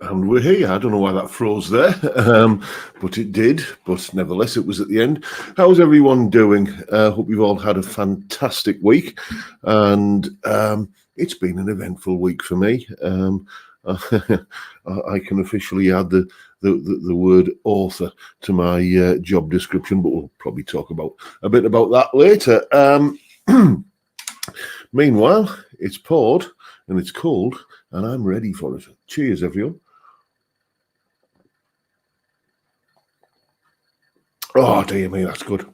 And we're here. I don't know why that froze there, but it did. But nevertheless, it was at the end. How's everyone doing? Hope you've all had a fantastic week. And it's been an eventful week for me. I can officially add the word author to my job description, but we'll probably talk about a bit about that later. Meanwhile, it's poured and it's cold, and I'm ready for it. Cheers, everyone. Oh, dear me, that's good.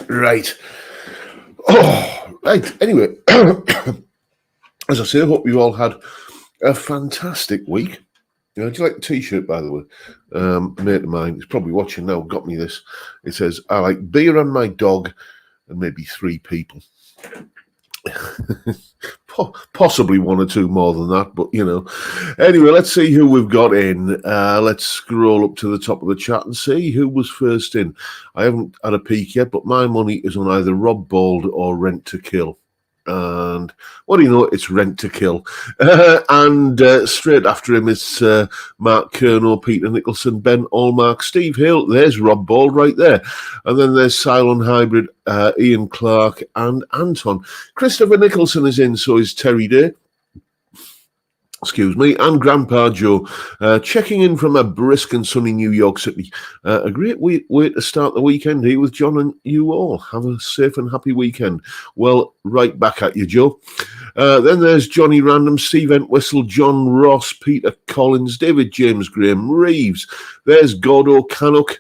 Right. Oh, right. Anyway, as I say, I hope you all had a fantastic week. Do you like the T-shirt, by the way? Mate of mine, he's probably watching now, got me this. It says, I like beer and my dog and maybe 3 people. Possibly 1 or 2 more than that, but you know. Anyway, let's see who we've got in. Let's scroll up to the top of the chat and see who was first in. I haven't had a peek yet, but my money is on either Rob Bald or Rent to Kill. And what do you know? It's Rent to Kill. And straight after him is Mark Kernow, Peter Nicholson, Ben Allmark, Steve Hale. There's Rob Bald right there. And then there's Cylon Hybrid, Ian Clark, and Anton. Christopher Nicholson is in, so is Terry Day. Excuse me, and Grandpa Joe, checking in from a brisk and sunny New York City. A great way to start the weekend here with John and you all. Have a safe and happy weekend. Well, right back at you, Joe. Then there's Johnny Random, Steve Entwistle, John Ross, Peter Collins, David James Graham Reeves. There's Gordo Canuck.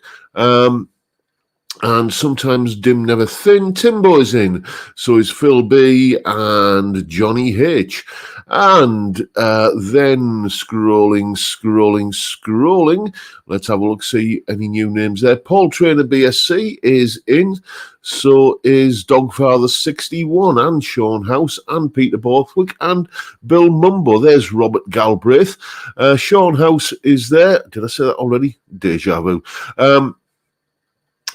And sometimes dim, never thin. Timbo is in. So is Phil B and Johnny H. And then scrolling. Let's have a look, see any new names there. Paul Trainer BSC is in. So is Dogfather61 and Sean House and Peter Borthwick and Bill Mumbo. There's Robert Galbraith. Sean House is there. Did I say that already? Deja vu.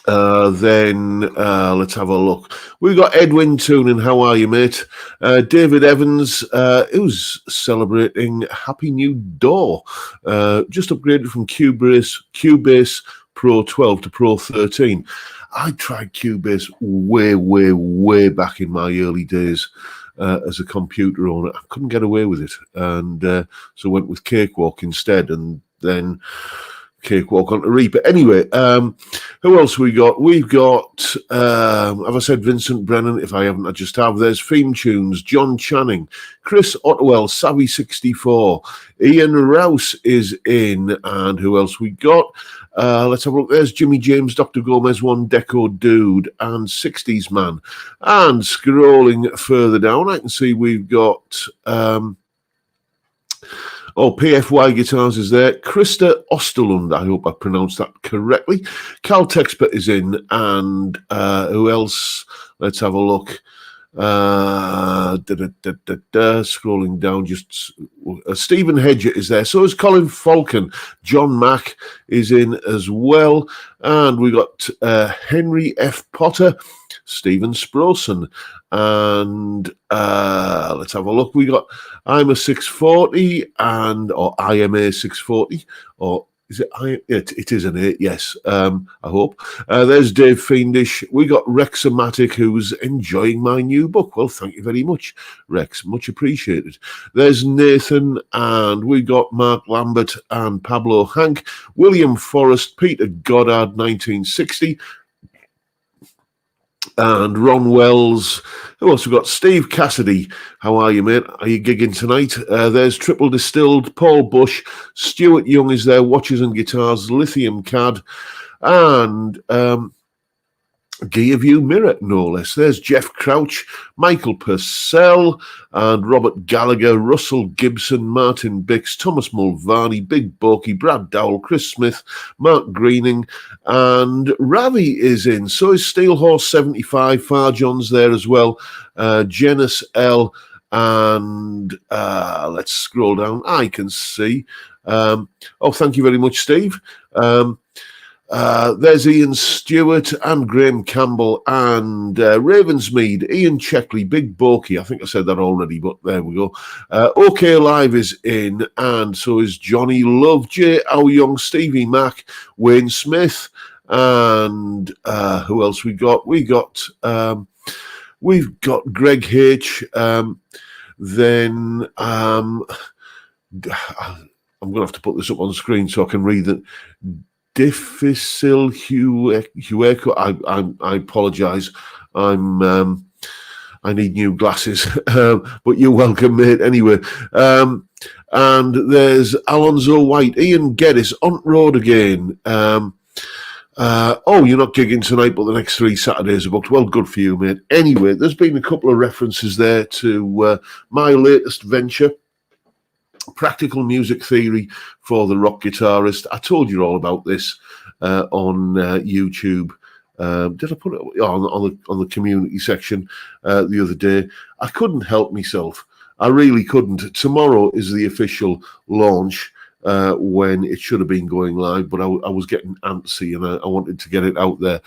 Then let's have a look. We've got Edwin Toonan. How are you, mate? David Evans, who's celebrating Happy New Door. Just upgraded from Cubase Pro 12 to Pro 13. I tried Cubase way back in my early days as a computer owner. I couldn't get away with it, and so went with Cakewalk instead, and then Cakewalk onto Reaper. Anyway, who else we got? We've got, have I said Vincent Brennan? If I haven't, I just have. There's Theme Tunes, John Channing, Chris Otwell, Savvy64, Ian Rouse is in, and who else we got? Let's have a look. There's Jimmy James, Dr. Gomez, One Deco Dude, and 60s Man. And scrolling further down, I can see we've got... PFY Guitars is there. Krista Osterlund, I hope I pronounced that correctly. Cal Texpert is in, and who else? Let's have a look. Scrolling down, just Stephen Hedger is there. So is Colin Falcon. John Mack is in as well. And we got Henry F. Potter, Stephen Sproson, and let's have a look. We got I'm a 640 or IMA 640, or is it? It is an 8, yes. I hope. There's Dave Fiendish. We got Rexomatic, who's enjoying my new book. Well, thank you very much, Rex. Much appreciated. There's Nathan, and we got Mark Lambert and Pablo Hank, William Forrest, Peter Goddard, 1960. And Ron Wells. Who else? We've got Steve Cassidy. How are you, mate? Are you gigging tonight? There's Triple Distilled, Paul Bush, Stuart Young is there, Watches and Guitars, Lithium Cad, and Gear View Mirror, no less. There's Jeff Crouch, Michael Purcell, and Robert Gallagher, Russell Gibson, Martin Bix, Thomas Mulvaney, Big Borky, Brad Dowell, Chris Smith, Mark Greening, and Ravi is in. So is Steelhorse 75, Far John's there as well, Janice L, and let's scroll down. I can see. Thank you very much, Steve. There's Ian Stewart and Graham Campbell and Ravensmead, Ian Checkley, Big Bokey. I think I said that already, but there we go. OK Live is in, and so is Johnny Love, J. Our Young, Stevie Mack, Wayne Smith, and who else we got? We've got Greg H. Then I'm going to have to put this up on the screen so I can read it. Difficil Hueco. I apologise. I need new glasses, but you're welcome, mate. Anyway, and there's Alonzo White, Ian Geddes on road again. You're not gigging tonight, but the next 3 Saturdays are booked. Well, good for you, mate. Anyway, there's been a couple of references there to my latest venture. Practical music theory for the rock guitarist. I told you all about this on YouTube. Did I put it on the community section the other day? I couldn't help myself. I really couldn't. Tomorrow is the official launch when it should have been going live, but I was getting antsy and I wanted to get it out there.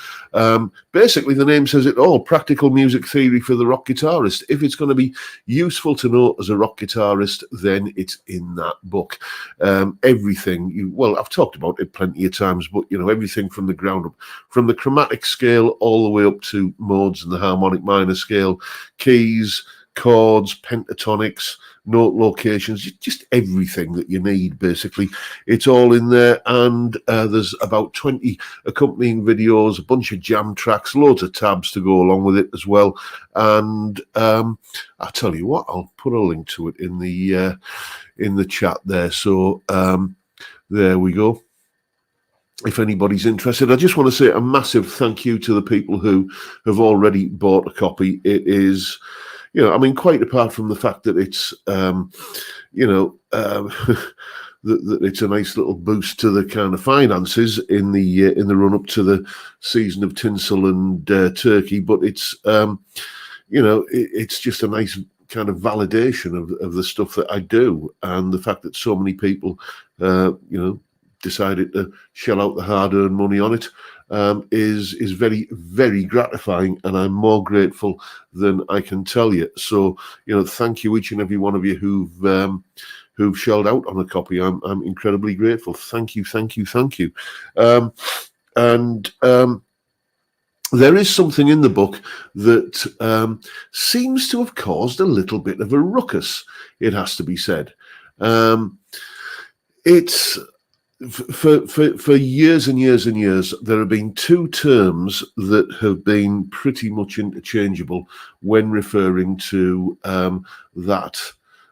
Basically, the name says it all. Practical music theory for the rock guitarist. If it's going to be useful to know as a rock guitarist, then it's in that book. Everything, I've talked about it plenty of times, but, everything from the ground up, from the chromatic scale all the way up to modes and the harmonic minor scale, keys, chords, pentatonics, note locations, just everything that you need, basically. It's all in there, and there's about 20 accompanying videos, a bunch of jam tracks, loads of tabs to go along with it as well. And I'll tell you what, I'll put a link to it in the chat there. So there we go. If anybody's interested, I just want to say a massive thank you to the people who have already bought a copy. It is, quite apart from the fact that it's, that it's a nice little boost to the kind of finances in the run up to the season of tinsel and turkey, but it's, it's just a nice kind of validation of the stuff that I do, and the fact that so many people, decided to shell out the hard-earned money on it. Is very, very gratifying, and I'm more grateful than I can tell you. So, thank you, each and every one of you who've shelled out on a copy. I'm incredibly grateful. Thank you. There is something in the book that seems to have caused a little bit of a ruckus, it has to be said. It's for years and years and years, there have been 2 terms that have been pretty much interchangeable when referring to that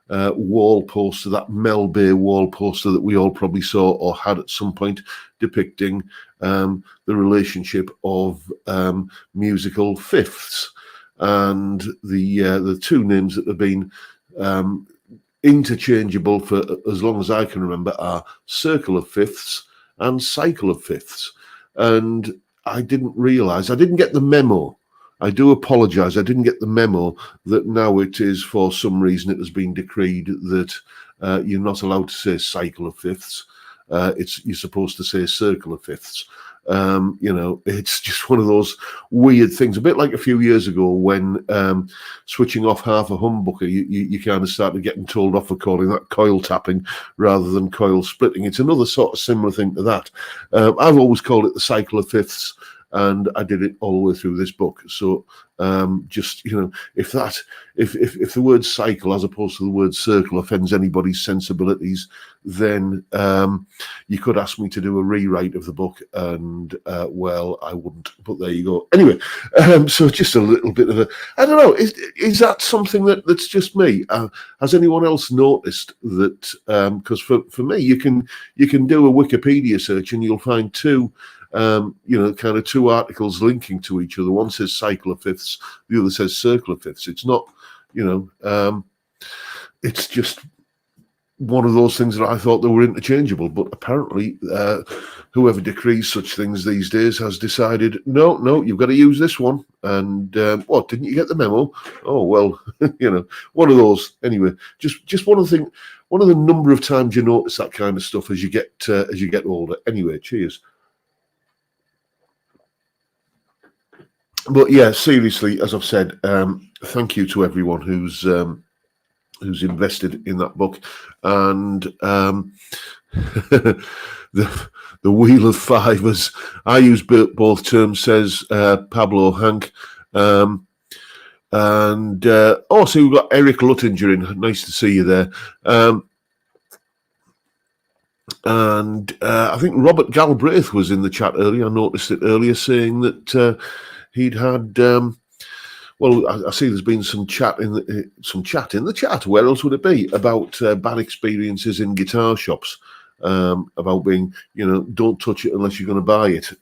wall poster, that Mel Bay wall poster that we all probably saw or had at some point, depicting the relationship of musical fifths. And the 2 names that have been interchangeable for as long as I can remember are circle of fifths and cycle of fifths. And I didn't realize, I didn't get the memo. I do apologize. I didn't get the memo that now it is, for some reason, it has been decreed that you're not allowed to say cycle of fifths. You're supposed to say circle of fifths. It's just one of those weird things, a bit like a few years ago when switching off half a humbucker, you kind of started getting told off for calling that coil tapping rather than coil splitting. It's another sort of similar thing to that. I've always called it the cycle of fifths, and I did it all the way through this book. So if the word cycle as opposed to the word circle offends anybody's sensibilities, then you could ask me to do a rewrite of the book, and I wouldn't, but there you go. Anyway, so just a little bit of I don't know, is that something that's just me? Has anyone else noticed that? Because for me, you can do a Wikipedia search and you'll find 2 kind of 2 articles linking to each other. One says cycle of fifths, the other says circle of fifths. It's not, it's just one of those things that I thought they were interchangeable, but apparently whoever decrees such things these days has decided, no, you've got to use this one. And what, didn't you get the memo? Oh, well, one of those. Anyway, just one of the number of times you notice that kind of stuff as you get older. Anyway, cheers. But yeah, seriously, as I've said, thank you to everyone who's invested in that book, and the Wheel of Five, as I use both terms, says Pablo Hank. And also we've got Eric Luttinger in. Nice to see you there. And I think Robert Galbraith was in the chat earlier. I noticed it earlier, saying that he'd had. Well, I see there's been some chat in the chat. Where else would it be about bad experiences in guitar shops? About being, don't touch it unless you're going to buy it.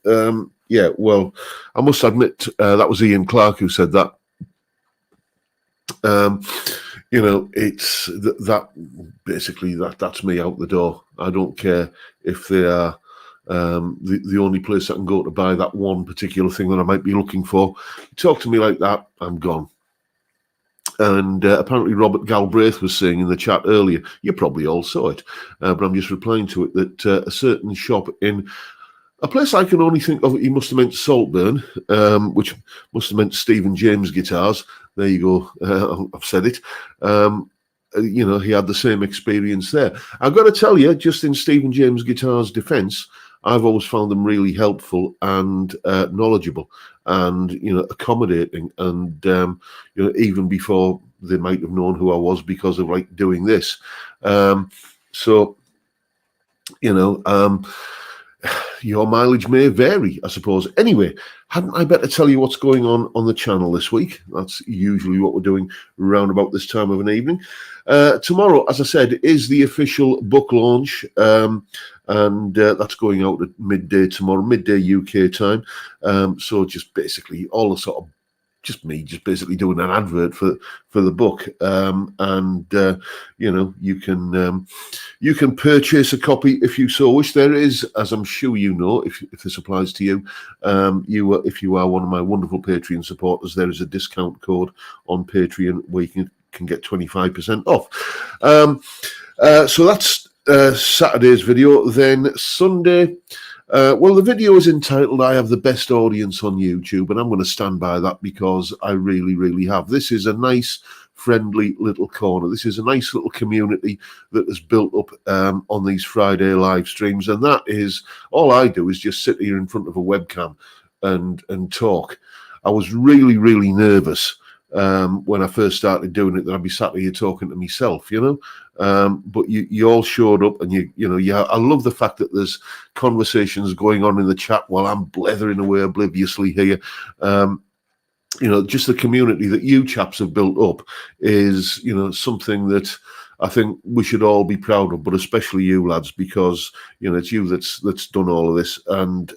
Yeah, well, I must admit that was Ian Clark who said that. It's that basically that's me out the door. I don't care if they are the only place I can go to buy that one particular thing that I might be looking for. Talk to me like that, I'm gone. And apparently Robert Galbraith was saying in the chat earlier, you probably all saw it, but I'm just replying to it, that a certain shop in a place I can only think of, he must have meant Saltburn, which must have meant Stephen James guitars. There you go. I've said it. He had the same experience there. I've got to tell you, just in Stephen James guitars' defense, I've always found them really helpful and knowledgeable and, accommodating. And, even before they might have known who I was because of like doing this. Your mileage may vary, I suppose. Anyway, hadn't I better tell you what's going on the channel this week? That's usually what we're doing around about this time of an evening. Tomorrow, as I said, is the official book launch, and that's going out at midday tomorrow, midday UK time. So just basically all the sort of just basically doing an advert for the book, you can purchase a copy if you so wish. There is, as I'm sure you know, if this applies to you, if you are one of my wonderful Patreon supporters, there is a discount code on Patreon where you can get 25% off. So that's Saturday's video. Then Sunday. The video is entitled I Have the Best Audience on YouTube, and I'm going to stand by that because I really, really have. This is a nice, friendly little corner. This is a nice little community that has built up on these Friday live streams, and that is, all I do is just sit here in front of a webcam and talk. I was really, really nervous when I first started doing it, that I'd be sat here talking to myself, but you all showed up, and I love the fact that there's conversations going on in the chat while I'm blethering away obliviously here. Just the community that you chaps have built up is, something that I think we should all be proud of, but especially you lads, because, it's you that's done all of this. And,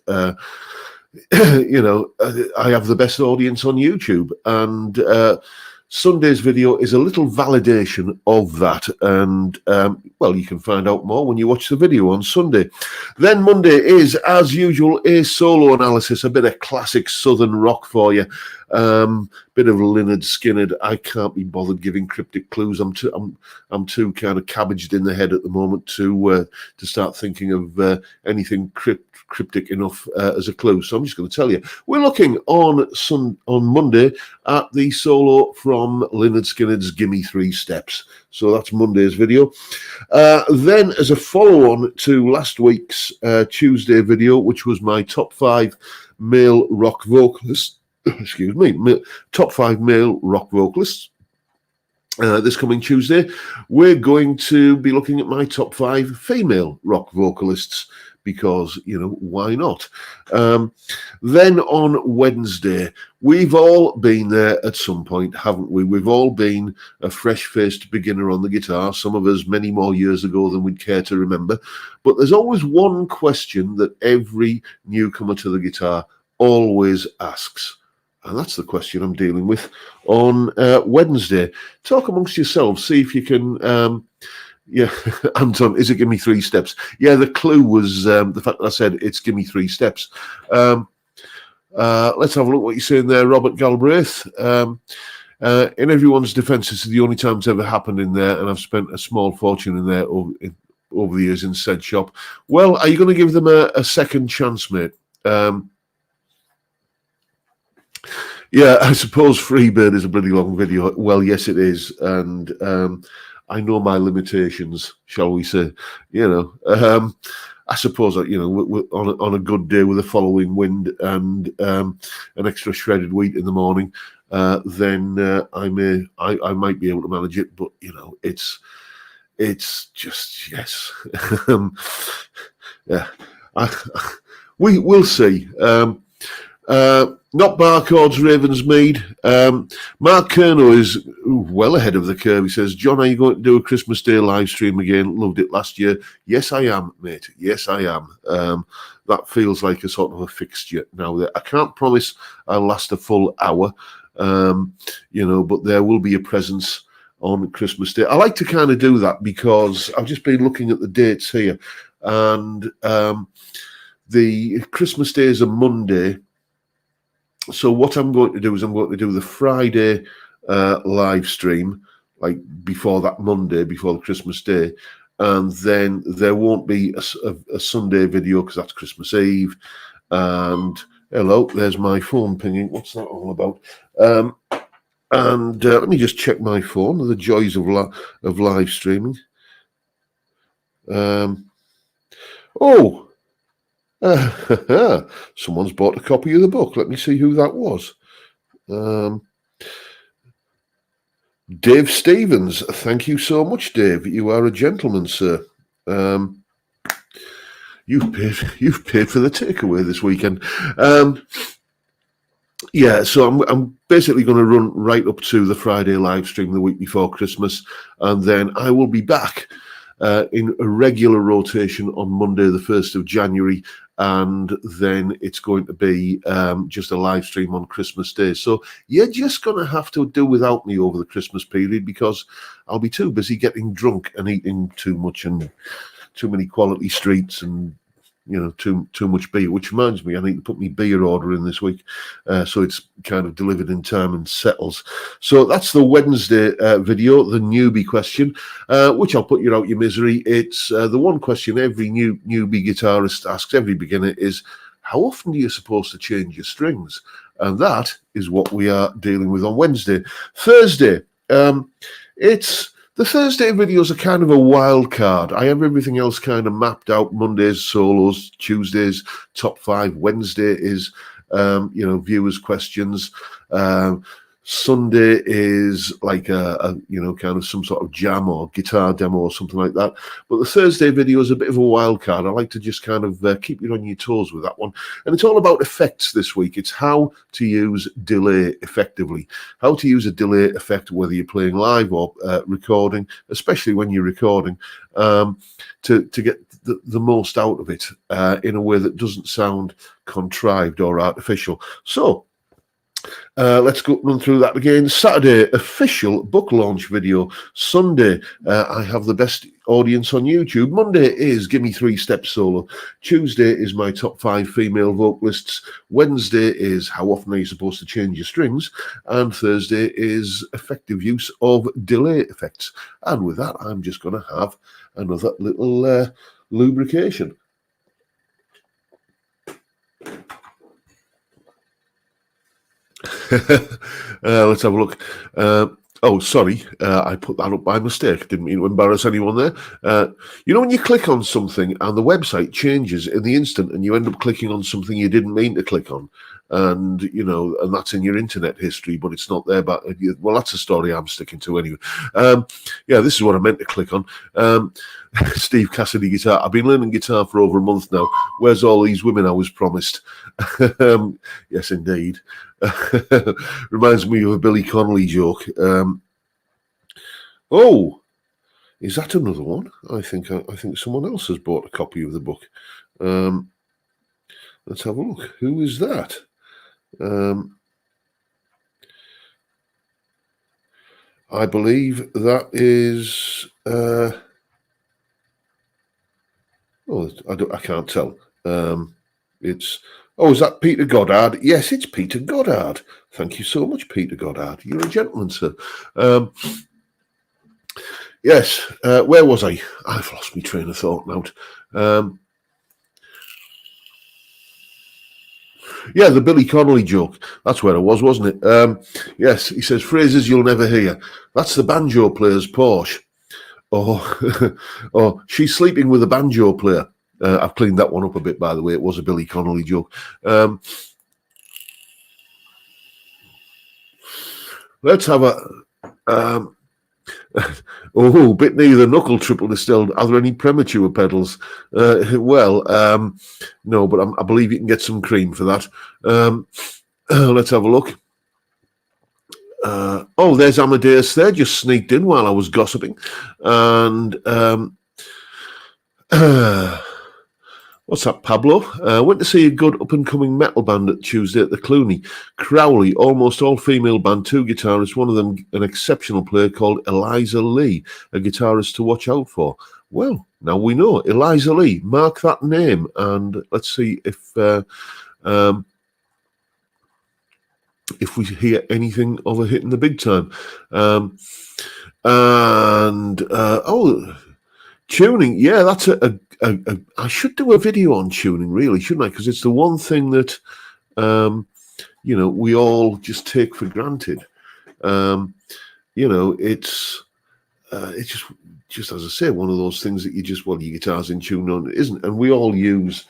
I have the best audience on YouTube, and Sunday's video is a little validation of that, and you can find out more when you watch the video on Sunday. Then Monday is, as usual, a solo analysis, a bit of classic southern rock for you, bit of Lynyrd Skynyrd. I can't be bothered giving cryptic clues. I'm too kind of cabbaged in the head at the moment to start thinking of anything cryptic enough as a clue. So I'm just going to tell you, we're looking on Monday at the solo from Lynyrd Skynyrd's Gimme 3 Steps. So that's Monday's video. Then as a follow-on to last week's Tuesday video, which was my top 5 male rock vocalists, top 5 male rock vocalists. This coming Tuesday, we're going to be looking at my top 5 female rock vocalists, because, why not? Then on Wednesday, we've all been there at some point, haven't we? We've all been a fresh-faced beginner on the guitar, some of us many more years ago than we'd care to remember. But there's always one question that every newcomer to the guitar always asks. And that's the question I'm dealing with on Wednesday. Talk amongst yourselves, see if you can... Anton, is it Gimme 3 Steps? Yeah, the clue was the fact that I said it's Gimme 3 Steps. Let's have a look what you're saying there, Robert Galbraith. In everyone's defence, this is the only time it's ever happened in there, and I've spent a small fortune in there over the years in said shop. Well, are you going to give them a second chance, mate? Yeah, I suppose Freebird is a bloody long video. Well, yes, it is, and I know my limitations, shall we say? I suppose that on a good day with a following wind and an extra shredded wheat in the morning, then I might be able to manage it. But it's just yes, yeah. I, we'll see. Not Barcodes, Ravensmead. Mark Kerno is well ahead of the curve. He says, John, are you going to do a Christmas Day live stream again? Loved it last year. Yes, I am, mate. Yes, I am. That feels like a sort of a fixture now. I can't promise I'll last a full hour, but there will be a presence on Christmas Day. I like to kind of do that because I've just been looking at the dates here, and the Christmas Day is a Monday. So what I'm going to do is I'm going to do the Friday live stream, like before that Monday, before the Christmas Day, and then there won't be a Sunday video because that's Christmas Eve. And hello, there's my phone pinging. What's that all about? And let me just check my phone. The joys of live streaming. Someone's bought a copy of the book. Let me see who that was. Dave Stevens. Thank you so much, Dave. You are a gentleman, sir. You've paid for the takeaway this weekend. Yeah, so I'm basically going to run right up to the Friday live stream the week before Christmas, and then I will be back in a regular rotation on Monday, the 1st of January, and then it's going to be just a live stream on Christmas Day. So you're just going to have to do without me over the Christmas period because I'll be too busy getting drunk and eating too much and too many quality streets and too much beer, which reminds me, I need to put my beer order in this week, so it's kind of delivered in time and settles. So that's the Wednesday video, the newbie question, which I'll put you out your misery. It's the one question every newbie guitarist asks every beginner is, how often are you supposed to change your strings? And that is what we are dealing with on Wednesday. Thursday, the Thursday videos are kind of a wild card. I have everything else kind of mapped out. Mondays, solos, Tuesdays, top 5. Wednesday is, viewers' questions. Sunday is like a kind of some sort of jam or guitar demo or something like that. But the Thursday video is a bit of a wild card. I like to just kind of keep you on your toes with that one. And it's all about effects this week. It's how to use delay effectively. How to use a delay effect, whether you're playing live or recording, especially when you're recording, to get the most out of it in a way that doesn't sound contrived or artificial. So let's go run through that again. Saturday, official book launch video. Sunday, I have the best audience on YouTube. Monday is Give Me 3 Step Solo. Tuesday is my top 5 female vocalists. Wednesday is How Often Are You Supposed to Change Your Strings? And Thursday is effective use of delay effects. And with that, I'm just going to have another little lubrication. Let's have a look. Sorry, I put that up by mistake. Didn't mean to embarrass anyone there. When you click on something and the website changes in the instant and you end up clicking on something you didn't mean to click on, and that's in your internet history, but it's not there. But well, that's a story I'm sticking to anyway. This is what I meant to click on. Steve Cassidy guitar. I've been learning guitar for over a month now. Where's all these women I was promised? Yes, indeed. Reminds me of a Billy Connolly joke. Is that another one? I think someone else has bought a copy of the book. Let's have a look. Who is that? I believe that is. I can't tell. It's. Oh, is that Peter Goddard? Yes, it's Peter Goddard. Thank you so much, Peter Goddard. You're a gentleman, sir. Yes, where was I? I've lost my train of thought now. Yeah, the Billy Connolly joke. That's where it was, wasn't it? Yes, he says, phrases you'll never hear. That's the banjo player's Porsche. Or, or she's sleeping with a banjo player. I've cleaned that one up a bit, by the way. It was a Billy Connolly joke. Let's have a... bit near the knuckle triple distilled. Are there any premature pedals? No, but I believe you can get some cream for that. Let's have a look. There's Amadeus there, just sneaked in while I was gossiping. And what's that, Pablo? Went to see a good up-and-coming metal band at Tuesday at the Clooney. Crowley, almost all-female band, 2 guitarists, one of them an exceptional player called Eliza Lee, a guitarist to watch out for. Well, now we know. Eliza Lee, mark that name, and let's see if we hear anything of her hitting the big time. Tuning, yeah, that's I should do a video on tuning, really, shouldn't I? Because it's the one thing that, we all just take for granted. It's just as I say, one of those things that your guitar's in tune on, it isn't. And we all use,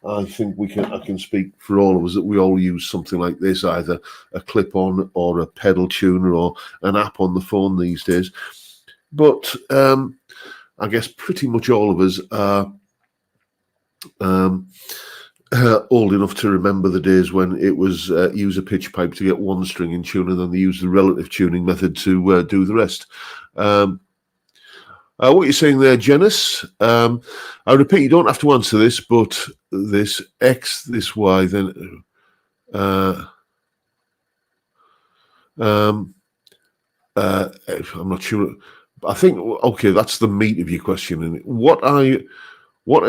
I think I can speak for all of us, that we all use something like this, either a clip-on or a pedal tuner or an app on the phone these days. But I guess pretty much all of us are old enough to remember the days when it was use a pitch pipe to get one string in tune, and then they use the relative tuning method to do the rest. What you're saying there, Janice, I repeat, you don't have to answer this, but this X, this Y, then I'm not sure. I think, okay, that's the meat of your question. And what are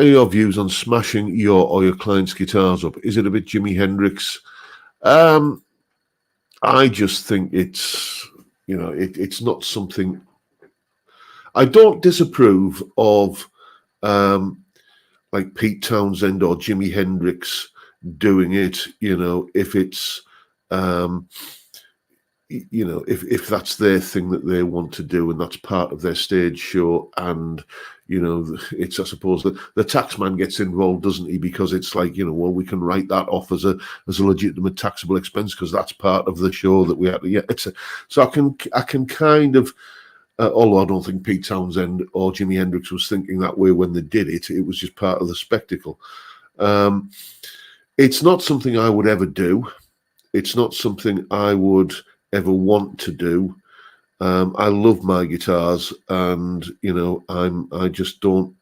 your views on smashing your or your client's guitars up? Is it a bit Jimi Hendrix? I just think it's, it's not something. I don't disapprove of like Pete Townsend or Jimi Hendrix doing it, if it's if that's their thing that they want to do and that's part of their stage show, and it's, I suppose, the taxman gets involved, doesn't he? Because it's like, well, we can write that off as a legitimate taxable expense because that's part of the show that we have to. Yeah, so I can kind of. Although I don't think Pete Townsend or Jimi Hendrix was thinking that way when they did it. It was just part of the spectacle. It's not something I would ever do. It's not something I would ever want to do. I love my guitars, and I just don't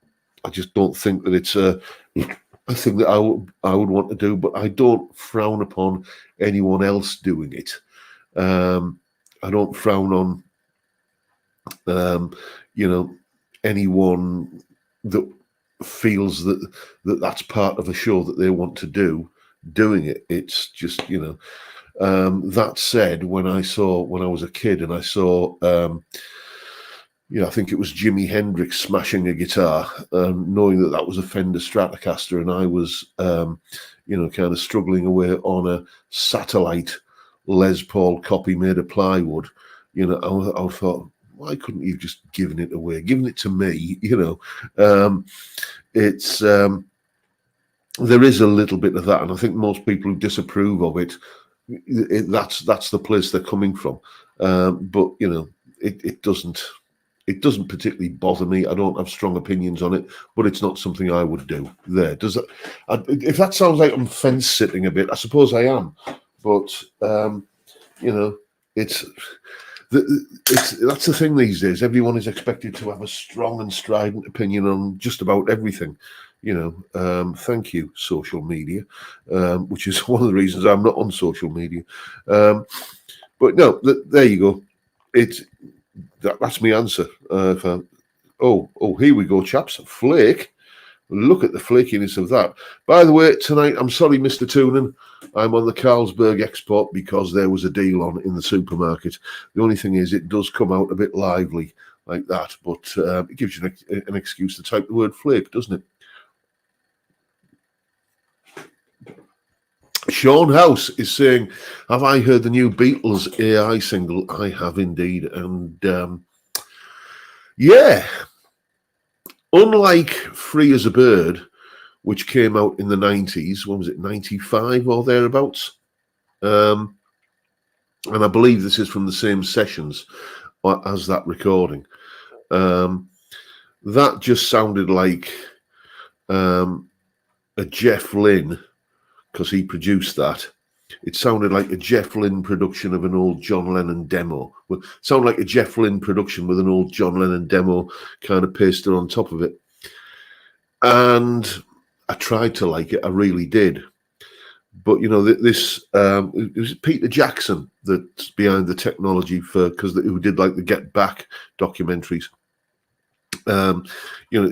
think that it's a thing that I would want to do. But I don't frown upon anyone else doing it. I don't frown on anyone that feels that's part of a show that they want to do, doing it. It's just, that said, when I was a kid and I saw, I think it was Jimi Hendrix smashing a guitar, knowing that was a Fender Stratocaster, and I was, kind of struggling away on a satellite Les Paul copy made of plywood. I thought, why couldn't you just given it away, given it to me? It's there is a little bit of that, and I think most people who disapprove of it, that's the place they're coming from. But it doesn't particularly bother me. I don't have strong opinions on it, but it's not something I would do. There, does that? If that sounds like I'm fence sitting a bit, I suppose I am. But it's that's the thing these days. Everyone is expected to have a strong and strident opinion on just about everything. Thank you, social media, which is one of the reasons I'm not on social media. But no, there you go. That's my answer. Here we go, chaps. Flake. Look at the flakiness of that. By the way, tonight, I'm sorry, Mr. Toonan, I'm on the Carlsberg export because there was a deal on in the supermarket. The only thing is it does come out a bit lively like that, but it gives you an excuse to type the word flake, doesn't it? Sean House is saying, have I heard the new Beatles AI single? I have indeed. And yeah, unlike Free as a Bird, which came out in the 90s, when was it, 95 or thereabouts? And I believe this is from the same sessions as that recording. That just sounded like a Jeff Lynne, because he produced that. It sounded like a Jeff Lynne production of an old John Lennon demo. It sounded like a Jeff Lynne production with an old John Lennon demo kind of pasted on top of it. And I tried to like it. I really did. But, you know, this it was Peter Jackson that's behind the technology who did like the Get Back documentaries. You know,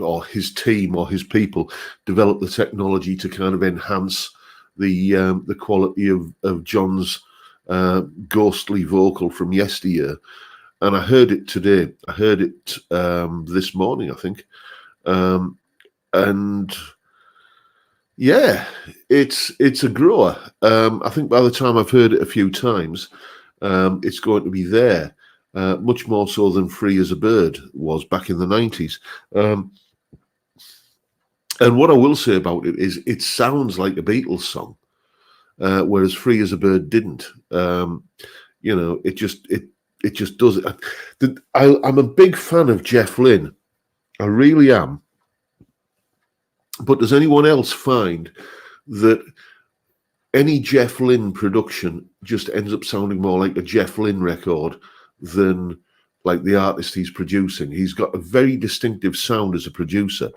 or his team or his people developed the technology to kind of enhance the quality of John's ghostly vocal from yesteryear. And I heard it today. I heard it this morning, I think. And yeah, it's a grower. I think by the time I've heard it a few times, it's going to be there, much more so than Free as a Bird was back in the 90s. And what I will say about it is it sounds like a Beatles song, whereas Free as a Bird didn't. You know, it just does it. I'm a big fan of Jeff Lynne. I really am. But does anyone else find that any Jeff Lynne production just ends up sounding more like a Jeff Lynne record than like the artist he's producing? He's got a very distinctive sound as a producer.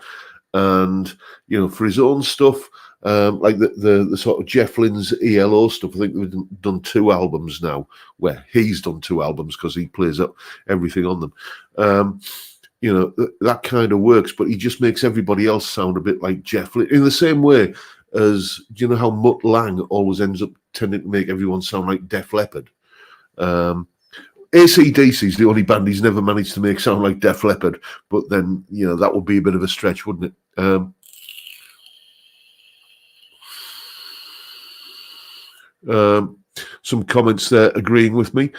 And, you know, for his own stuff, like the sort of Jeff Lynne's ELO stuff, I think they've done 2 albums now, where he's done 2 albums because he plays up everything on them. You know, that kind of works, but he just makes everybody else sound a bit like Jeff Lynne, in the same way as, do you know how Mutt Lang always ends up tending to make everyone sound like Def Leppard? AC/DC is the only band he's never managed to make sound like Def Leppard, but then, you know, that would be a bit of a stretch, wouldn't it? Some comments there agreeing with me.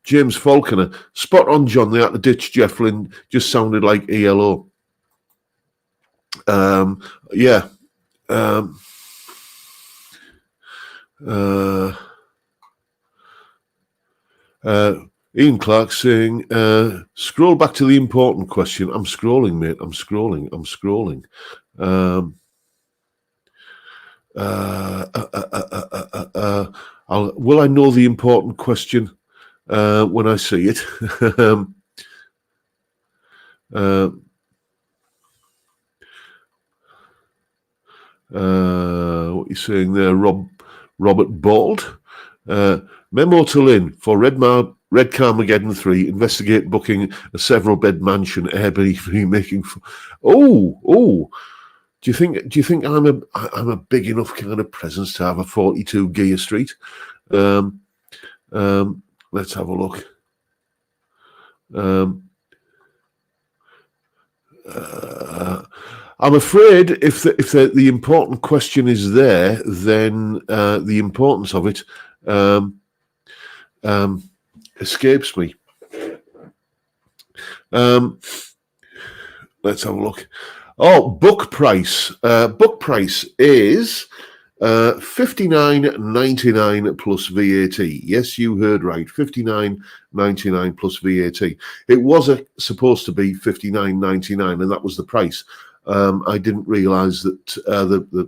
James Falconer, spot on, John. They had to ditch Jeff Lynne, just sounded like ELO. Yeah. Ian Clark saying, scroll back to the important question. I'm scrolling, mate. I'm scrolling. Will I know the important question when I see it? What you're saying there, Robert Bald? Memo to Lynn for Red Carmageddon 3. Investigate booking a several-bed mansion Airbnb making. Do you think I'm a big enough kind of presence to have a 42 Gear Street? Let's have a look. I'm afraid if the important question is there, then the importance of it escapes me. Let's have a look. Oh, book price. Book price is $59.99 plus VAT. Yes, you heard right. $59.99 plus VAT. It was supposed to be $59.99, and that was the price. I didn't realise that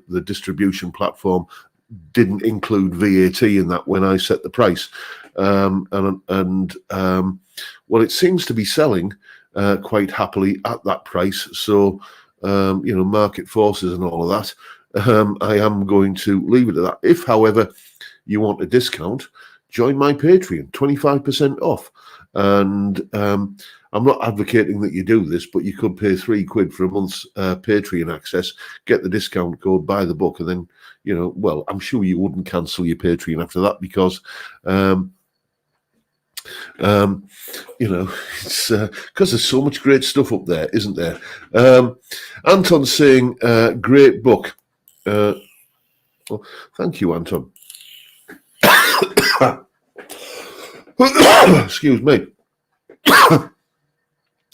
the distribution platform didn't include VAT in that when I set the price. Well, it seems to be selling quite happily at that price. So, you know, market forces and all of that. I am going to leave it at that. If, however, you want a discount, join my Patreon, 25% off. And I'm not advocating that you do this, but you could pay £3 for a month's Patreon access, get the discount code, buy the book, and then, you know, well, I'm sure you wouldn't cancel your Patreon after that because, you know, it's because there's so much great stuff up there, isn't there? Anton's saying, great book. Well, thank you, Anton. Excuse me.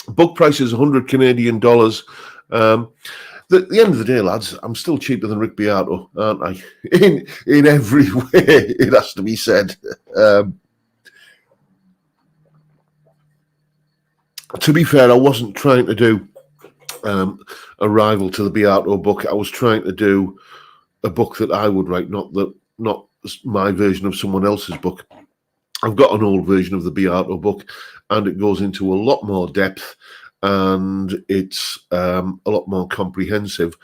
Book price is 100 Canadian dollars. At the end of the day, lads, I'm still cheaper than Rick Beato, aren't I? In every way, it has to be said. To be fair, I wasn't trying to do a rival to the Beato book. I was trying to do a book that I would write, not my version of someone else's book. I've got an old version of the Beato book, and it goes into a lot more depth, and it's a lot more comprehensive.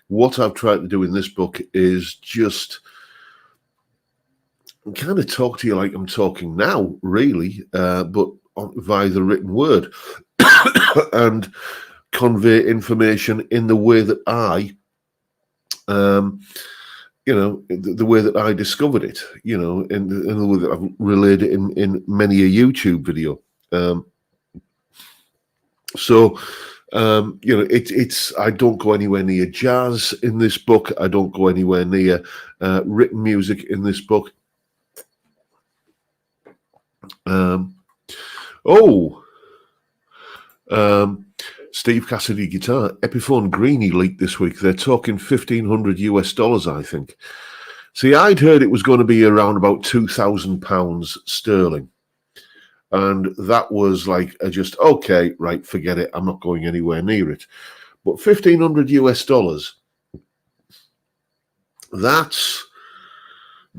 What I've tried to do in this book is just kind of talk to you like I'm talking now, really, but via the written word, and convey information in the way that I, the way that I discovered it, in the way that I've relayed it in many a YouTube video. It's I don't go anywhere near jazz in this book. I don't go anywhere near written music in this book. Steve Cassidy guitar, Epiphone Greenie leaked this week. They're talking $1,500 US, I think. See, I'd heard it was going to be around about £2,000 sterling. And that was like, okay, right, forget it. I'm not going anywhere near it. But $1,500 US, that's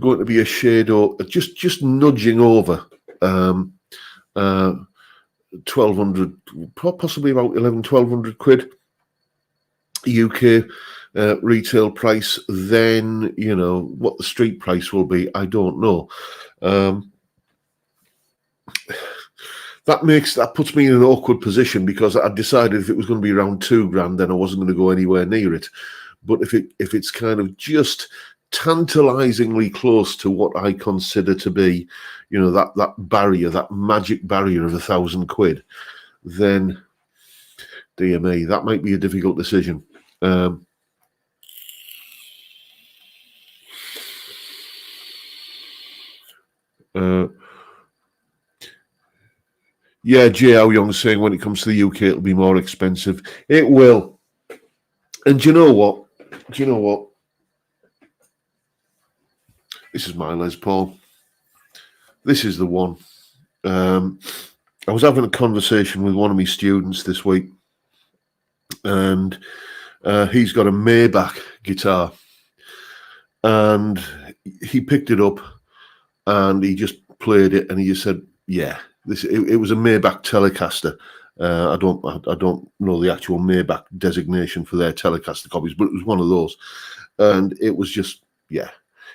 going to be a shade or just nudging over 1,200, possibly about 1,100 quid UK retail price. Then, what the street price will be, I don't know. That puts me in an awkward position, because I decided if it was going to be around $2,000, then I wasn't going to go anywhere near it. But if it's kind of just tantalizingly close to what I consider to be, that barrier, that magic barrier of 1,000 quid, then, dear me, that might be a difficult decision. Yeah, J.L. Young's saying when it comes to the UK, it'll be more expensive. It will. And do you know what? This is my Les Paul. This is the one. I was having a conversation with one of my students this week, and he's got a Maybach guitar, and he picked it up and he just played it, and he just said, yeah, it was a Maybach Telecaster. I don't know the actual Maybach designation for their Telecaster copies, but it was one of those. And it was just, yeah.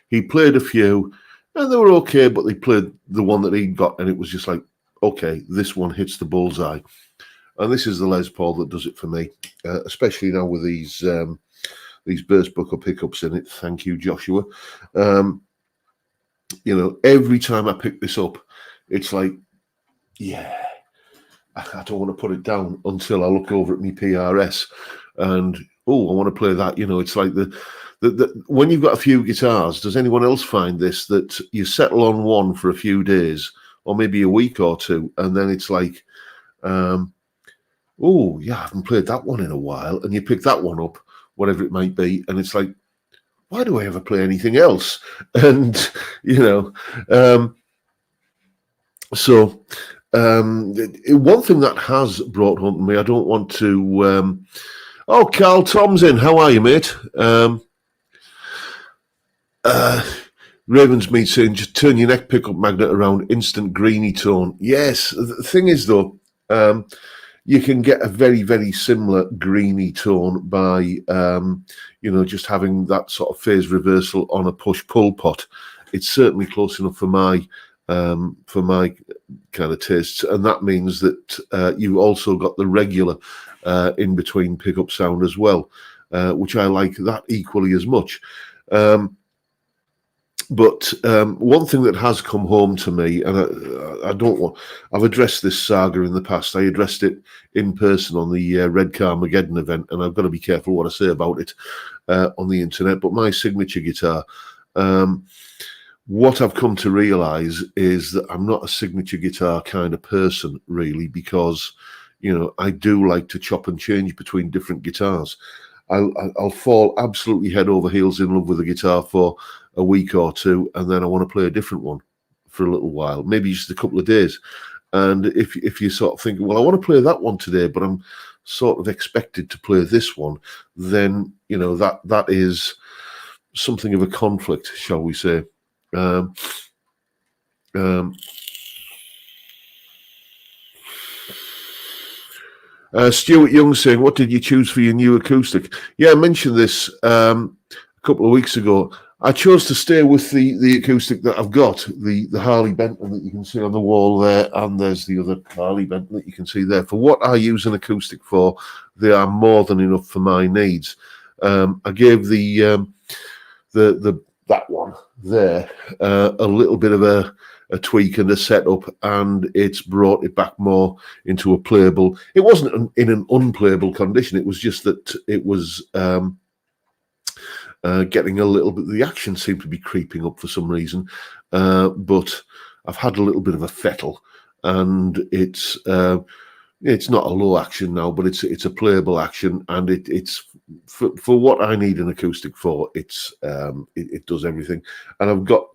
He played a few, and they were okay, but they played the one that he got, and it was just like, okay, this one hits the bullseye. And this is the Les Paul that does it for me, especially now with these burst buckle pickups in it. Thank you, Joshua. Every time I pick this up, it's like, yeah, I don't want to put it down until I look over at my PRS and, I want to play that. It's like the when you've got a few guitars, does anyone else find this, that you settle on one for a few days or maybe a week or two, and then it's like, I haven't played that one in a while, and you pick that one up, whatever it might be, and it's like, why do I ever play anything else? And, so one thing that has brought home to me, I don't want to... Carl Tom's in. How are you, mate? Ravensmead saying, just turn your neck pickup magnet around, instant greeny tone. Yes, the thing is, though, you can get a very, very similar greeny tone by, just having that sort of phase reversal on a push-pull pot. It's certainly close enough for my kind of tastes, and that means that you've also got the regular in-between pickup sound as well, which I like that equally as much. But one thing that has come home to me, and I don't want, I've addressed this saga in the past. I addressed it in person on the Red Carmageddon event, and I've got to be careful what I say about it on the internet. But my signature guitar, what I've come to realise is that I'm not a signature guitar kind of person, really, because, you know, I do like to chop and change between different guitars. I'll fall absolutely head over heels in love with a guitar for a week or two, and then I want to play a different one for a little while, maybe just a couple of days. And if you sort of think, well, I want to play that one today, but I'm sort of expected to play this one, then, you know, that is something of a conflict, shall we say. Stuart Young saying, what did you choose for your new acoustic? Yeah, I mentioned this a couple of weeks ago. I chose to stay with the acoustic that I've got, the Harley Benton that you can see on the wall there, and there's the other Harley Benton that you can see there. For what I use an acoustic for, they are more than enough for my needs. I gave that one there a little bit of a tweak and a setup, and it's brought it back more into a playable. It wasn't in an unplayable condition. It was just that it was getting a little bit. The action seemed to be creeping up for some reason, but I've had a little bit of a fettle, and it's not a low action now, but it's a playable action, and it's for what I need an acoustic for. It does everything, and I've got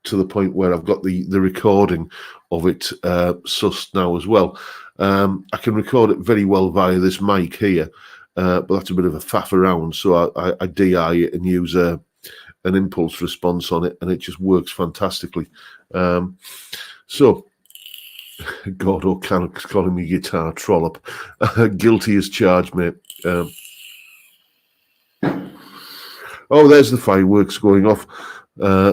to the point where I've got the recording of it sussed now as well. I can record it very well via this mic here, but that's a bit of a faff around, so I DI it and use an impulse response on it, and it just works fantastically. So God O'Connell's calling me guitar trollop. Guilty as charged, mate. Oh, there's the fireworks going off.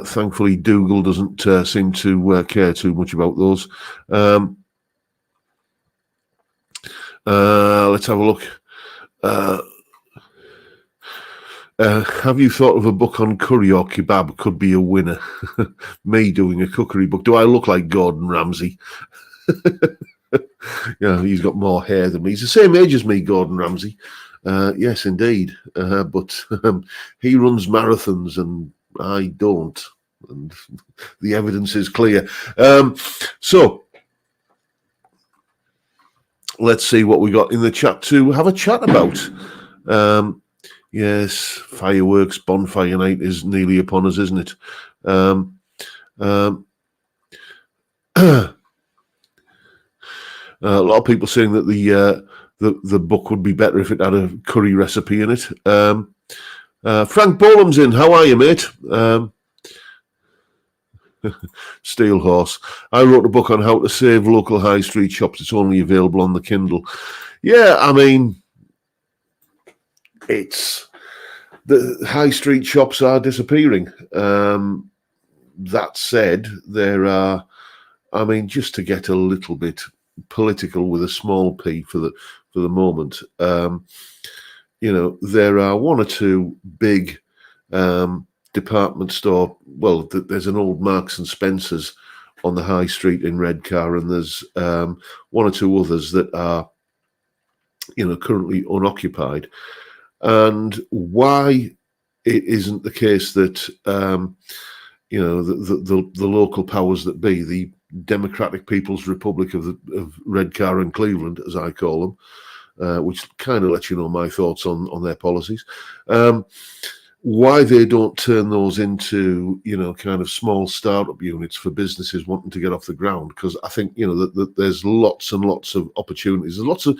Thankfully, Dougal doesn't seem to care too much about those. Let's have a look. Have you thought of a book on curry or kebab? Could be a winner. Me doing a cookery book. Do I look like Gordon Ramsay? Yeah, he's got more hair than me. He's the same age as me, Gordon Ramsay. Yes, indeed. But he runs marathons and I don't. And the evidence is clear. So let's see what we got in the chat to have a chat about. Yes, fireworks, bonfire night is nearly upon us, isn't it? A lot of people saying that the book would be better if it had a curry recipe in it. Frank Bolam's in. How are you, mate? Steel Horse. I wrote a book on how to save local high street shops. It's only available on the Kindle. Yeah, I mean, it's the high street shops are disappearing. That said, there are, I mean, just to get a little bit political with a small p for the moment, you know, there are one or two big department store. Well, there's an old Marks and Spencer's on the high street in Redcar, and there's one or two others that are, you know, currently unoccupied. And why it isn't the case that you know, the local powers that be, the Democratic People's Republic of Redcar and Cleveland, as I call them, which kind of lets you know my thoughts on their policies. Why they don't turn those into, you know, kind of small startup units for businesses wanting to get off the ground? Because I think, you know, that there's lots and lots of opportunities. There's lots of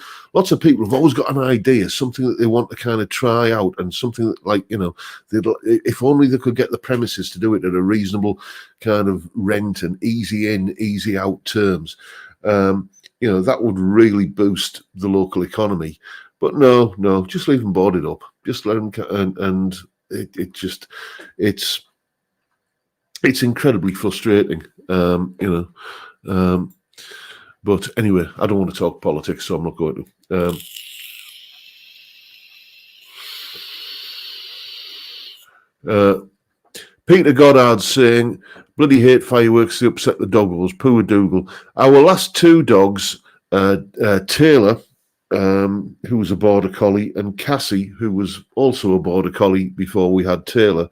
people who've always got an idea, something that they want to kind of try out, and something that, like, you know, if only they could get the premises to do it at a reasonable kind of rent and easy in, easy out terms. You know, that would really boost the local economy. But no, just leave them boarded up. Just let them and it's incredibly frustrating, you know. But anyway, I don't want to talk politics, so I'm not going to. Peter Goddard saying, bloody hate fireworks, they upset the doggos. Poor Dougal. Our last two dogs, Taylor, who was a border collie, and Cassie, who was also a border collie before we had Taylor,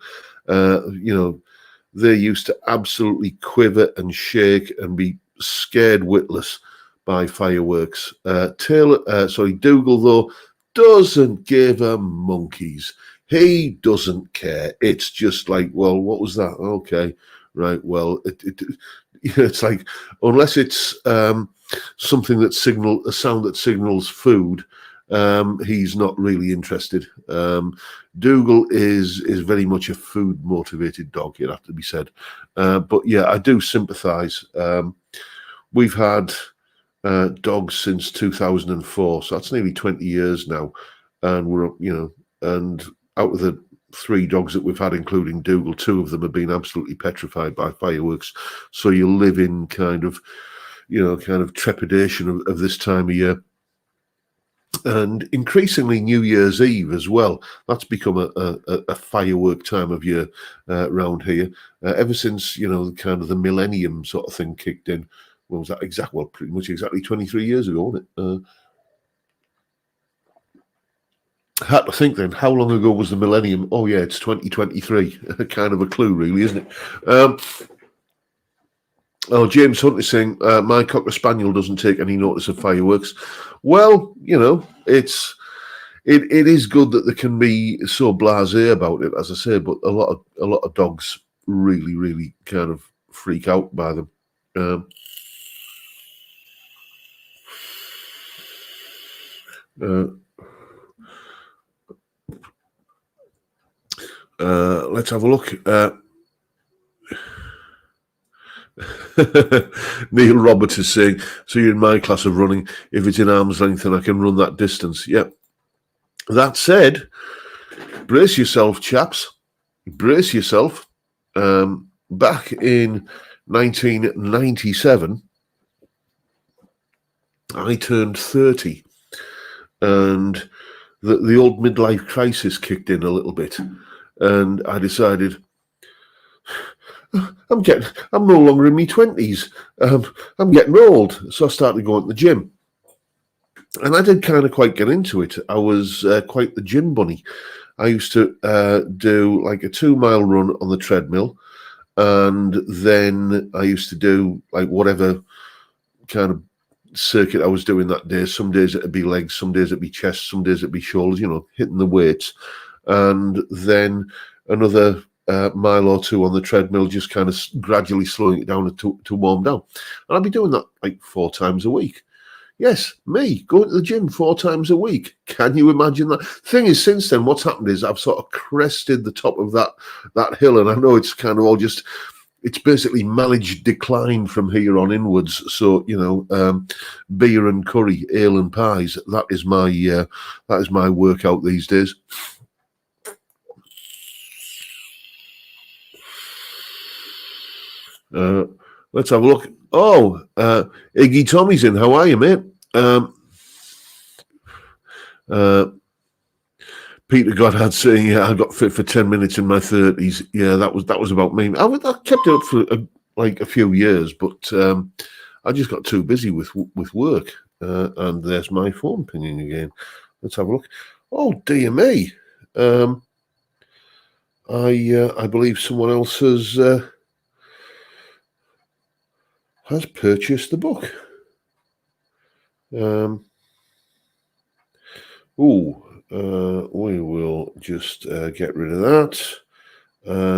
they used to absolutely quiver and shake and be scared witless by fireworks. Dougal, though, doesn't give a monkeys. He doesn't care. It's just like, well, what was that? Okay, right. Well, it's like, unless it's something that a sound that signals food, he's not really interested. Dougal is very much a food motivated dog, it have to be said. But yeah, I do sympathise. We've had dogs since 2004, so that's nearly 20 years now, and and out of the 3 dogs that we've had, including Dougal, 2 of them have been absolutely petrified by fireworks. So you live in kind of trepidation of this time of year. And increasingly New Year's Eve as well. That's become a firework time of year around here. Ever since, kind of the millennium sort of thing kicked in. What was that pretty much exactly 23 years ago, wasn't it? I had to think then, how long ago was the millennium? Oh yeah, it's 2023. Kind of a clue, really, isn't it? James Hunt is saying, my Cocker Spaniel doesn't take any notice of fireworks. Well, it is good that they can be so blasé about it, as I say, but a lot of dogs really, really kind of freak out by them. Let's have a look. Neil Roberts is saying, so you're in my class of running. If it's in arm's length and I can run that distance. Yeah. That said, brace yourself, chaps. Brace yourself. Back in 1997, I turned 30. And the old midlife crisis kicked in a little bit. And I decided, I'm no longer in my 20s. I'm getting old. So I started going to the gym. And I did kind of quite get into it. I was quite the gym bunny. I used to do like a 2-mile run on the treadmill. And then I used to do like whatever kind of circuit I was doing that day. Some days it'd be legs, some days it'd be chest, some days it'd be shoulders, hitting the weights. And then another mile or 2 on the treadmill, just kind of gradually slowing it down to warm down. And I'd be doing that like 4 times a week. Yes, me, going to the gym 4 times a week. Can you imagine that? Thing is, since then, what's happened is I've sort of crested the top of that hill, and I know it's kind of all just, it's basically managed decline from here on inwards. So, beer and curry, ale and pies, that is my workout these days. Let's have a look. Oh, Iggy Tommy's in. How are you, mate? Peter Goddard saying, "Yeah, I got fit for 10 minutes in my 30s." Yeah, that was about me. I kept it up for a few years, but I just got too busy with work. And there's my phone pinging again. Let's have a look. Oh dear me. I believe someone else has purchased the book. We will just get rid of that.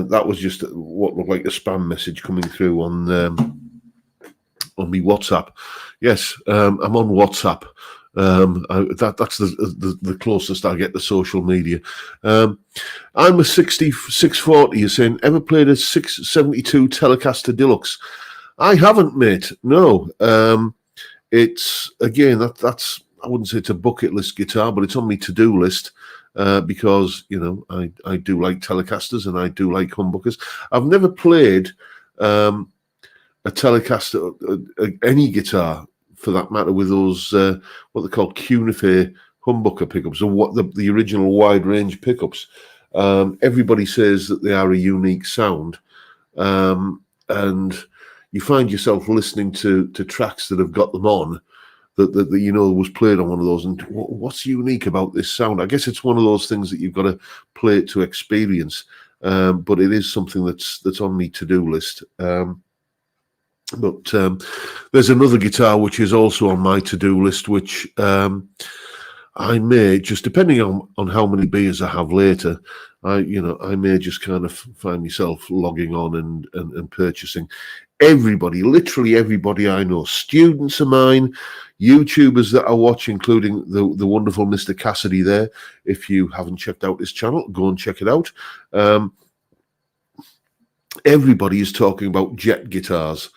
That was just what looked like a spam message coming through on my WhatsApp. Yes, I'm on WhatsApp. That's the closest I get to social media. I'm a 640. You're saying, ever played a 672 Telecaster Deluxe? I haven't, mate. No. It's again that's I wouldn't say it's a bucket list guitar, but it's on my to-do list because I do like Telecasters and I do like humbuckers. I've never played a Telecaster, any guitar for that matter, with those what they call Cunife humbucker pickups, or what the original wide range pickups. Everybody says that they are a unique sound, and you find yourself listening to tracks that have got them on that you know was played on one of those. And what's unique about this sound? I guess it's one of those things that you've got to play it to experience. But it is something that's on my to-do list. But there's another guitar which is also on my to-do list, which I may, just depending on how many beers I have later, I may just kind of find myself logging on and purchasing. Literally everybody I know, students of mine, YouTubers that I watch, including the wonderful Mr. Cassidy there. If you haven't checked out his channel, go and check it out. Everybody is talking about jet guitars,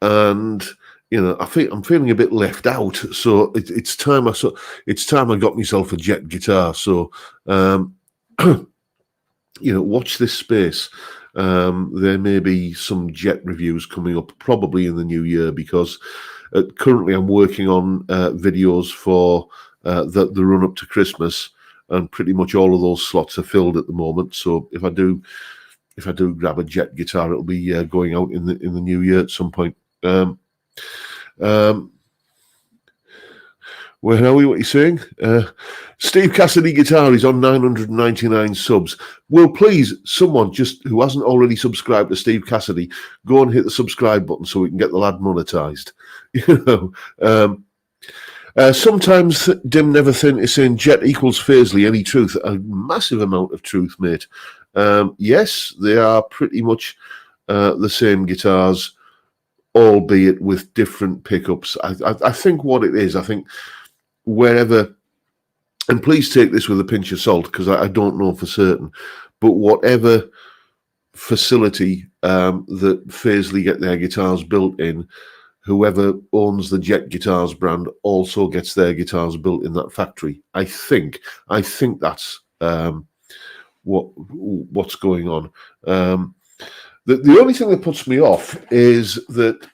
and I think I'm feeling a bit left out. So it's time I got myself a jet guitar. So watch this space. There may be some jet reviews coming up probably in the new year, because currently I'm working on videos for the run up to Christmas, and pretty much all of those slots are filled at the moment. So if I do grab a jet guitar, it'll be going out in the new year at some point. Where are we? What are you saying? Steve Cassidy Guitar is on 999 subs. Will please, someone just who hasn't already subscribed to Steve Cassidy, go and hit the subscribe button so we can get the lad monetized. Sometimes Dim Never Thin is saying jet equals Faisley. Any truth? A massive amount of truth, mate. Yes, they are pretty much the same guitars, albeit with different pickups. I think what it is, I think wherever, and please take this with a pinch of salt because I don't know for certain, but whatever facility that Faisley get their guitars built in, whoever owns the Jet Guitars brand also gets their guitars built in that factory. I think that's what's going on. The only thing that puts me off is that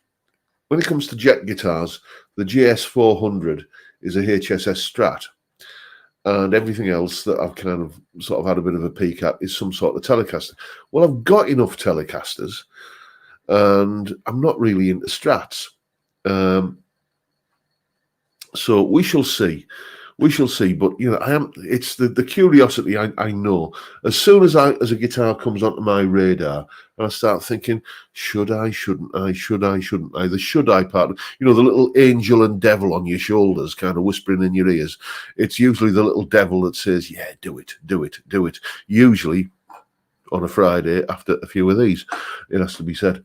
when it comes to jet guitars, the GS400 is a HSS Strat, and everything else that I've kind of sort of had a bit of a peek at is some sort of Telecaster. Well, I've got enough Telecasters, and I'm not really into Strats. So we shall see. We shall see. But it's the curiosity. I know. As soon as a guitar comes onto my radar, and I start thinking, should I, shouldn't I, should I, shouldn't I? The should I part, the little angel and devil on your shoulders, kind of whispering in your ears. It's usually the little devil that says, yeah, do it, do it, do it. Usually on a Friday after a few of these, it has to be said.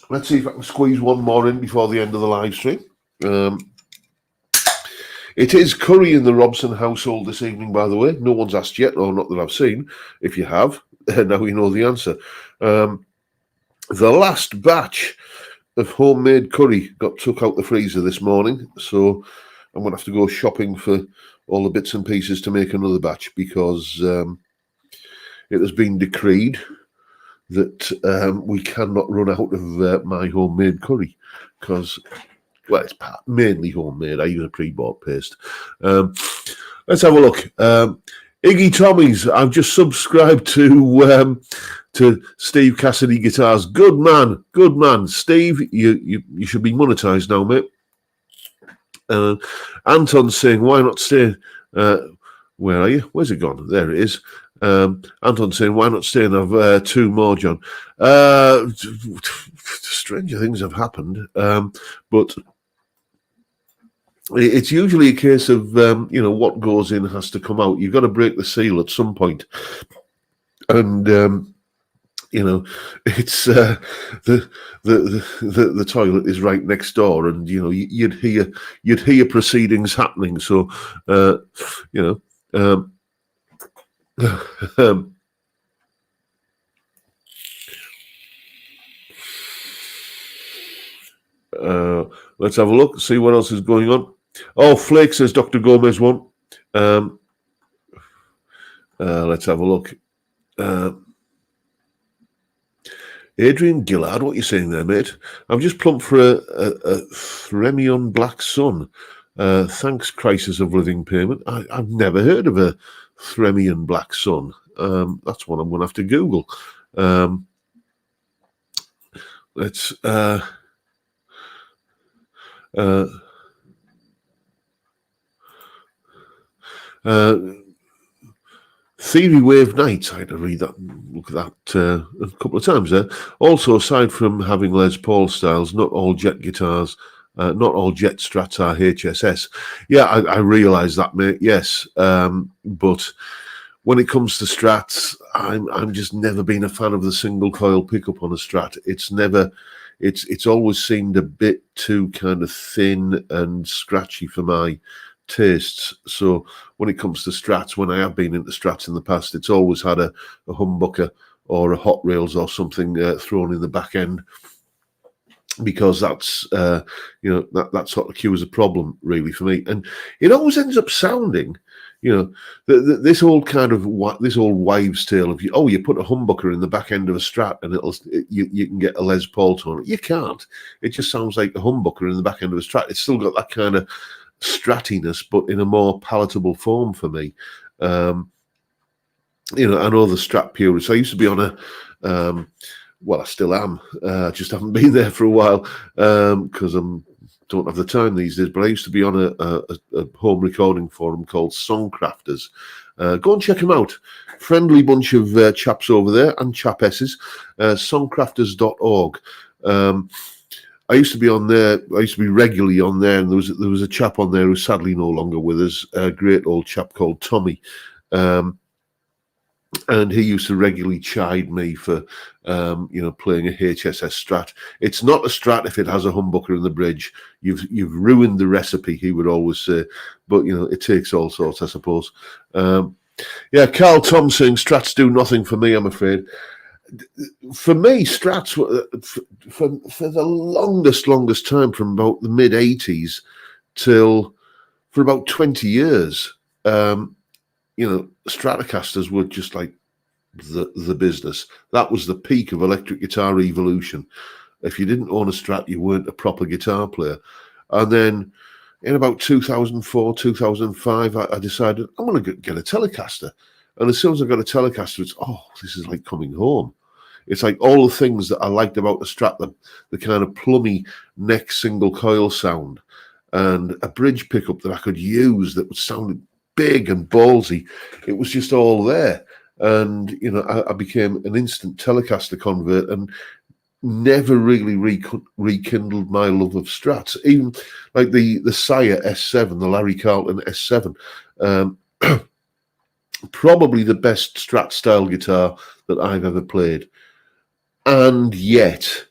Let's see if I can squeeze one more in before the end of the live stream. It is curry in the Robson household this evening, by the way. No one's asked yet, or not that I've seen. If you have, now you know the answer. The last batch of homemade curry got took out the freezer this morning, so I'm going to have to go shopping for all the bits and pieces to make another batch, because it has been decreed that we cannot run out of my homemade curry, because, well, it's mainly homemade. I use a pre-bought paste. Let's have a look. Iggy Tommy's, I've just subscribed to Steve Cassidy Guitars. Good man. Steve, you should be monetized now, mate. Anton's saying, why not stay? Where are you? Where's it gone? There it is. Anton saying, why not stay and have two more, John? Stranger things have happened, but it's usually a case of what goes in has to come out. You've got to break the seal at some point, and it's the toilet is right next door, and you'd hear proceedings happening. So let's have a look, see what else is going on. Oh, Flake says Dr. Gomez won. Let's have a look. Adrian Gillard, what are you saying there, mate? I'm just plumped for a Thremion Black Sun. Thanks, Crisis of Living Payment. I've never heard of a Thremian Black Sun. That's one I'm going to have to Google. Let's... Theory Wave Nights, I had to read that, look at that a couple of times there. Also, aside from having Les Paul styles, not all Jet guitars, not all Jet Strats are HSS. Yeah, I realise that, mate, yes. But when it comes to Strats, I'm just never been a fan of the single coil pickup on a Strat. It's always seemed a bit too kind of thin and scratchy for my tastes. So when it comes to Strats, when I have been into Strats in the past, it's always had a humbucker or a hot rails or something thrown in the back end, because that's that sort of cues a problem really for me. And it always ends up sounding, this old wives' tale of you put a humbucker in the back end of a Strat and you can get a Les Paul tone. You can't. It just sounds like a humbucker in the back end of a Strat. It's still got that kind of strattiness, but in a more palatable form for me. I know the Strat purists. I used to be on I still am. Just haven't been there for a while because don't have the time these days. But I used to be on a home recording forum called Songcrafters. Go and check them out. Friendly bunch of chaps over there and chapesses. Songcrafters.org. I used to be on there. I used to be regularly on there, and there was a chap on there who's sadly no longer with us. A great old chap called Tommy, and he used to regularly chide me for, playing a HSS Strat. It's not a Strat if it has a humbucker in the bridge. You've ruined the recipe, he would always say. But it takes all sorts, I suppose. Carl Tom saying Strats do nothing for me, I'm afraid. For me, Strats were for the longest time, from about the mid '80s till for about 20 years. Stratocasters were just like the business. That was the peak of electric guitar evolution. If you didn't own a Strat, you weren't a proper guitar player. And then in about 2004, 2005, I decided I'm going to get a Telecaster. And as soon as I got a Telecaster, this is like coming home. It's like all the things that I liked about the Strat, the kind of plummy neck single coil sound, and a bridge pickup that I could use that would sound big and ballsy. It was just all there. And, I became an instant Telecaster convert and never really rekindled my love of Strats. Even like the Sire S7, the Larry Carlton S7, probably the best Strat style guitar that I've ever played. And yet,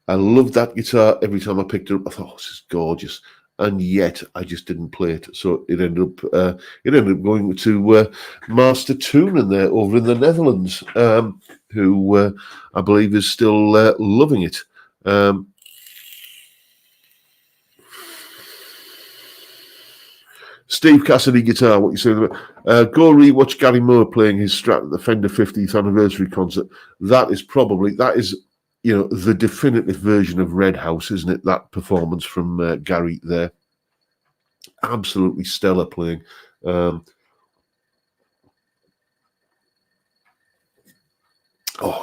I loved that guitar. Every time I picked it up, I thought, this is gorgeous. And yet, I just didn't play it. So it ended up going to Master Toonen there over in the Netherlands, who I believe is still loving it. Steve Cassidy guitar, what you saying about? Go rewatch Gary Moore playing his Strat at the Fender 50th anniversary concert. That is the definitive version of Red House, isn't it? That performance from Gary there. Absolutely stellar playing. Oh,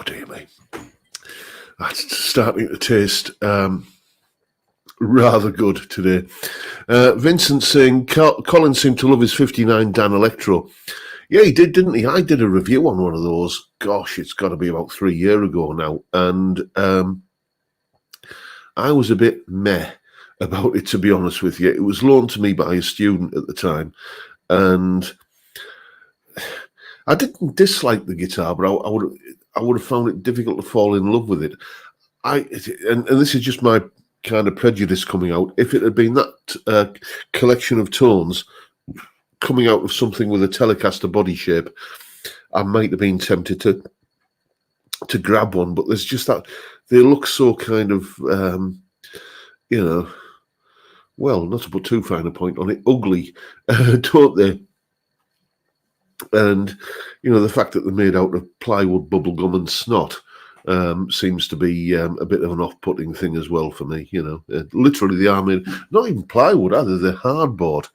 dear me. That's starting to taste rather good today. Vincent saying, Colin seemed to love his 59 Dan Electro. Yeah, he did, didn't he? I did a review on one of those. Gosh, it's got to be about 3 years ago now. And I was a bit meh about it, to be honest with you. It was loaned to me by a student at the time. And I didn't dislike the guitar, but I would have found it difficult to fall in love with it. And this is just my kind of prejudice coming out. If it had been that collection of tones coming out of something with a Telecaster body shape, I might have been tempted to grab one. But there's just that they look so kind of, well, not to put too fine a point on it, ugly, don't they? And the fact that they're made out of plywood, bubblegum, and snot, seems to be a bit of an off-putting thing as well for me. Literally they are made, not even plywood either, they're hardboard,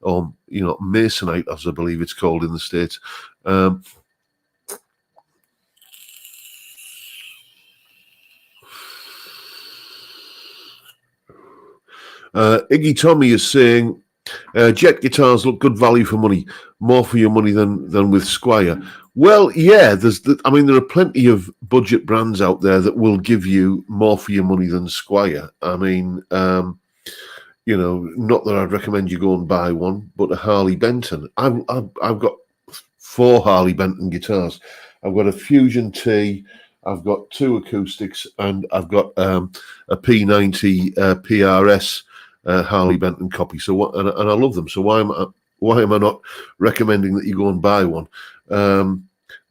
or masonite, as I believe it's called in the States. Iggy Tommy is saying, Jet guitars look good value for money, more for your money than with Squier. Well, yeah, there are plenty of budget brands out there that will give you more for your money than Squier. I mean, not that I'd recommend you go and buy one, but a Harley Benton. I've got 4 Harley Benton guitars. I've got a Fusion T, I've got 2 acoustics, and I've got a P90 PRS Harley Benton copy. So and I love them. So why am I not recommending that you go and buy one?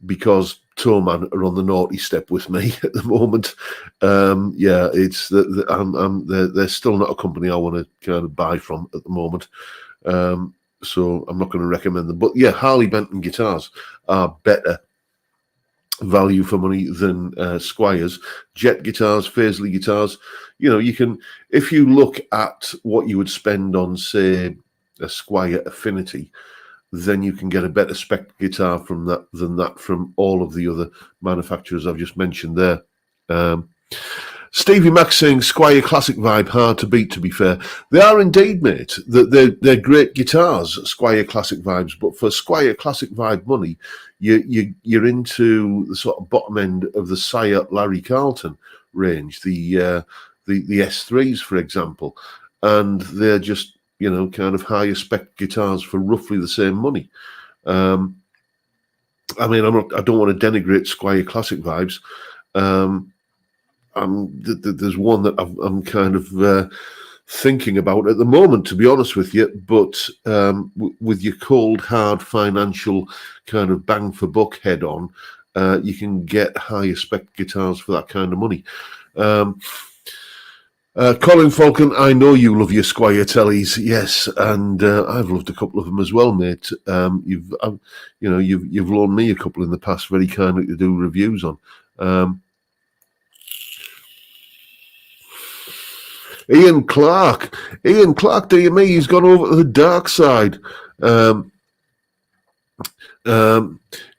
Because Toeman are on the naughty step with me at the moment. It's they're still not a company I want to kind of buy from at the moment. So I'm not going to recommend them. But yeah, Harley Benton guitars are better value for money than Squiers. Jet guitars, Paisley guitars. You can, if you look at what you would spend on, say, a Squier Affinity, then you can get a better spec guitar from that than that from all of the other manufacturers I've just mentioned there. Stevie Mac saying Squier Classic vibe hard to beat. To be fair, they are indeed, mate. They're great guitars, Squier Classic vibes. But for Squier Classic vibe money, you're into the sort of bottom end of the Sire Larry Carlton range, the S3s, for example, and they're just kind of higher spec guitars for roughly the same money. I don't want to denigrate Squier Classic vibes. There's one that I'm kind of thinking about at the moment, to be honest with you. But with your cold, hard financial kind of bang for buck head on, you can get higher spec guitars for that kind of money. Colin Falcon, I know you love your Squier tellies, yes, and I've loved a couple of them as well, mate. You've loaned me a couple in the past, very kindly, to do reviews on. Ian Clark, dear me, he's gone over to the dark side.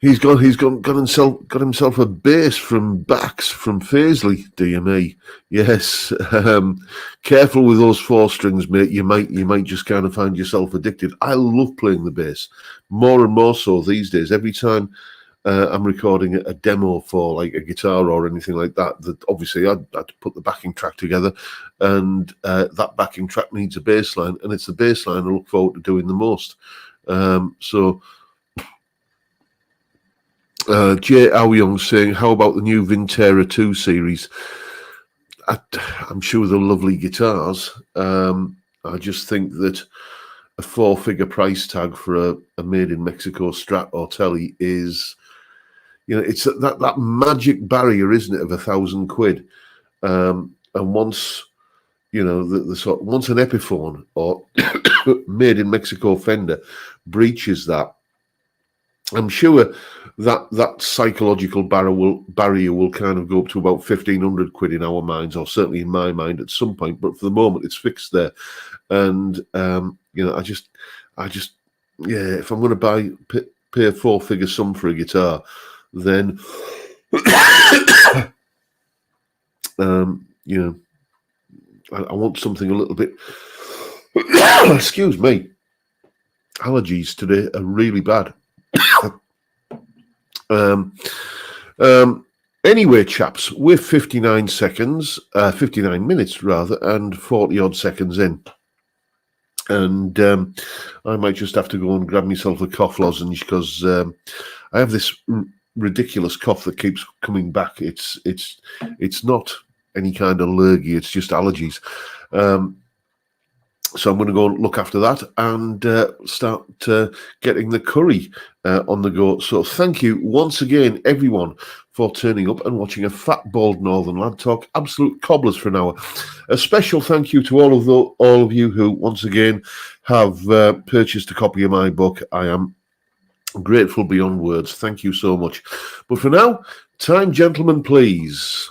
He's got himself a bass from Bax from Paisley, dear me. Yes, careful with those 4 strings, mate. You might just kind of find yourself addicted. I love playing the bass, more and more so these days. Every time I'm recording a demo for like a guitar or anything like that, obviously I'd to put the backing track together, and that backing track needs a bass line, and it's the bass line I look forward to doing the most. Jay Aoyong saying, how about the new Vintera 2 series? I'm sure they're lovely guitars. I just think that a 4-figure price tag for a made in Mexico Strat or Telly is, it's that magic barrier, isn't it, of £1,000. And once, once an Epiphone or made in Mexico Fender breaches that, I'm sure that psychological barrier will kind of go up to about £1,500 in our minds, or certainly in my mind at some point. But for the moment, it's fixed there. And I just, if I'm going to pay a 4-figure sum for a guitar, then I want something a little bit. Excuse me. Allergies today are really bad. Anyway, chaps, we're 59 minutes rather, and 40 odd seconds in. And I might just have to go and grab myself a cough lozenge, because I have this ridiculous cough that keeps coming back. It's not any kind of lurgy, it's just allergies. So I'm going to go and look after that and start getting the curry on the go. So thank you once again, everyone, for turning up and watching a fat, bald Northern lad talk absolute cobblers for an hour. A special thank you to all of you who, once again, have purchased a copy of my book. I am grateful beyond words. Thank you so much. But for now, Time, gentlemen, please.